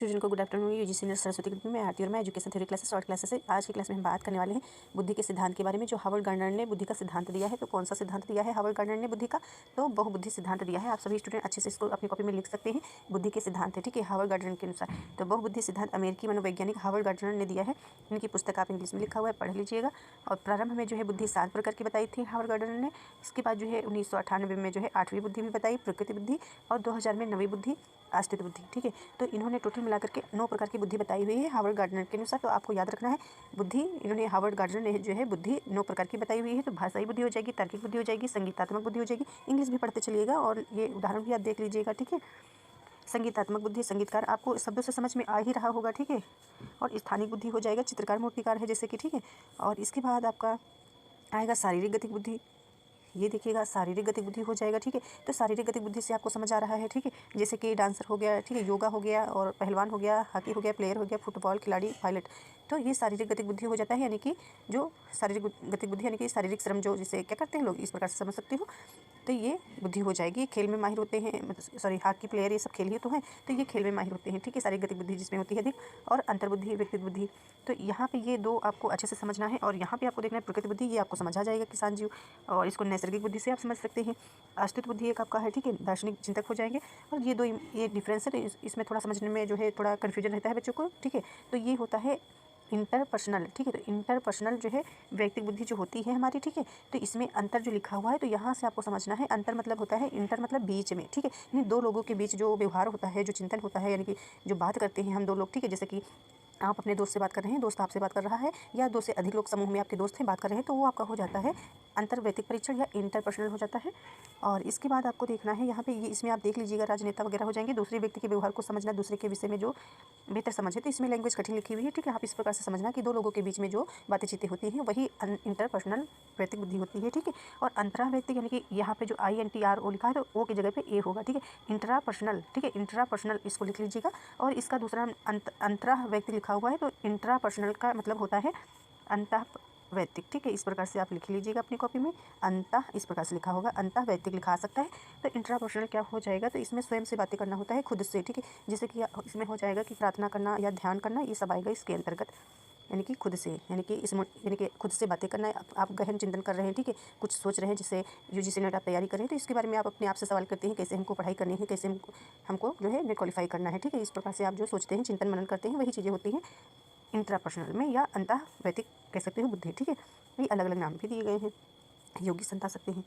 Student को good afternoon. UGC nurse Saraswati group में आती और मैं education theory classes short classes है। आज की क्लास में हम बात करने वाले हैं बुद्धि के सिद्धांत के बारे में, जो हार्वर्ड गार्डनर ने बुद्धि का सिद्धांत दिया है। तो कौन सा सिद्धांत दिया है हार्वर्ड गार्डनर ने बुद्धि का? तो बहुबुद्धि सिद्धांत दिया है। आप सभी स्टूडेंट अच्छे से इसको अपनी कॉपी में लिख सकते हैं। बुद्धि के सिद्धांत है, ठीक है, हार्वर्ड गार्डनर के अनुसार। तो बहुबुद्धि सिद्धांत अमेरिकी मनोवैज्ञानिक हार्वर्ड गार्डनर ने दिया है। इनकी पुस्तक आप इंग्लिश में लिखा हुआ है, पढ़ लीजिएगा। और प्रारंभ में जो है बुद्धि 7 प्रकार की बताई थी हार्वर्ड गार्डनर ने। इसके बाद जो है 1998 में जो है 8वीं बुद्धि भी बताई, प्रकृति बुद्धि, और 2000 में 9वीं बुद्धि, अस्तित्व बुद्धि, ठीक है। तो इन्होंने टोटल मिलाकर के 9 प्रकार की बुद्धि बताई हुई है हार्वर्ड गार्डनर के अनुसार। तो आपको याद रखना है बुद्धि, इन्होंने हार्वर्ड गार्डनर ने जो है बुद्धि 9 प्रकार की बताई हुई है। तो भाषाई बुद्धि हो जाएगी, तार्किक बुद्धि हो जाएगी, संगीतात्मक बुद्धि हो जाएगी। इंग्लिश भी पढ़ते चलिएगा और ये उदाहरण भी आप देख लीजिएगा, ठीक है। संगीतात्मक बुद्धि, संगीतकार, आपको शब्दों से समझ में आ ही रहा होगा, ठीक है। और स्थानिक बुद्धि हो जाएगा, चित्रकार मूर्तिकार है जैसे कि, ठीक है। और इसके बाद आपका आएगा शारीरिक गतिक बुद्धि। ये देखिएगा शारीरिक गतिक बुद्धि हो जाएगा, ठीक है। तो शारीरिक गतिक बुद्धि से आपको समझ आ रहा है, ठीक है। जैसे कि डांसर हो गया, ठीक है, योगा हो गया, और पहलवान हो गया, हॉकी हो गया, प्लेयर हो गया, फुटबॉल खिलाड़ी, पायलट। तो ये शारीरिक गतिक बुद्धि हो जाता है, यानी कि जो शारीरिक गतिक बुद्धि यानी कि शारीरिक श्रम, जो जिसे क्या करते हैं लोग, इस प्रकार से समझ सकते हो। तो ये बुद्धि हो जाएगी। खेल में माहिर होते हैं, मतलब सॉरी, हॉकी प्लेयर ये सब खेल ही तो हैं, तो ये खेल में माहिर होते हैं, ठीक है। शारीरिक गतिक बुद्धि जिसमें होती है अधिक। और अंतर्बुद्धि, व्यक्तित्व बुद्धि। तो यहाँ पे ये दो आपको अच्छे से समझना है। और यहाँ पे आपको देखना है प्रकृति बुद्धि, ये आपको समझ आ जाएगा किसान जीव। और इसको नैसर्गिक बुद्धि से आप समझ सकते हैं। अस्तित्व बुद्धि एक आपका है, ठीक है, दार्शनिक चिंतक हो जाएंगे। और ये दो ये डिफरेंस है, तो इसमें थोड़ा समझने में जो है थोड़ा कन्फ्यूजन रहता है बच्चों को, ठीक है। तो ये होता है इंटरपर्सनल, ठीक है। तो इंटरपर्सनल जो है व्यक्तिगत बुद्धि जो होती है हमारी, ठीक है। तो इसमें अंतर जो लिखा हुआ है, तो यहाँ से आपको समझना है अंतर मतलब होता है, इंटर मतलब बीच में, ठीक है। यानी दो लोगों के बीच जो व्यवहार होता है, जो चिंतन होता है, यानी कि जो बात करते हैं हम दो लोग, ठीक है। जैसे कि आप अपने दोस्त से बात कर रहे हैं, दोस्त आपसे बात कर रहा है, या दो से अधिक लोग समूह में आपके दोस्त हैं बात कर रहे हैं, तो वो आपका हो जाता है अंतर्वैयक्तिक परीक्षण या इंटरपर्सनल हो जाता है। और इसके बाद आपको देखना है यहाँ पे, ये इसमें आप देख लीजिएगा राजनेता वगैरह हो जाएंगे। दूसरे व्यक्ति के व्यवहार को समझना, दूसरे के विषय में जो बेहतर समझ है, तो इसमें लैंग्वेज कठिन लिखी हुई है, ठीक है। आप इस प्रकार से समझना कि दो लोगों के बीच में जो बातें चीतें होती हैं वही इंटरपर्सनल वैयक्तिक बुद्धि होती है, ठीक है। और अंतरा वैयक्तिक यानी कि यहाँ पे जो INTRO लिखा है, तो ओ की जगह पे ए होगा, ठीक है। इंट्रापर्सनल, ठीक है, इंट्रापर्सनल इसको लिख लीजिएगा। और इसका दूसरा अंतरा वैयक्तिक लिखा हुआ है, तो इंट्रापर्सनल का मतलब होता है अंतः वैयक्तिक, ठीक है। इस प्रकार से आप लिख लीजिएगा अपनी कॉपी में, अंतः इस प्रकार से लिखा होगा, अंतः वैयक्तिक लिखा आ सकता है। तो इंट्रापर्सनल क्या हो जाएगा, तो इसमें स्वयं से बातें करना होता है, खुद से, ठीक है। जैसे कि इसमें हो जाएगा कि प्रार्थना करना या ध्यान करना, ये सब आएगा इसके अंतर्गत, यानी कि खुद से, यानी कि यानी कि खुद से बातें करना है। आप गहन चिंतन कर रहे हैं, ठीक है, कुछ सोच रहे हैं, जैसे UGC नेट आप तैयारी कर रहे हैं, तो इसके बारे में आप अपने आप से सवाल करते हैं, कैसे हमको पढ़ाई करनी है, कैसे हमको जो है नेट क्वालिफाई करना है, ठीक है। इस प्रकार से आप जो सोचते हैं, चिंतन मनन करते हैं, वही चीज़ें होती हैं इंट्रापर्सनल में, या अंतः वैयक्तिक कह सकते हो बुद्धि, ठीक है। ये अलग अलग नाम भी दिए गए हैं, योगी संत आ सकते हैं।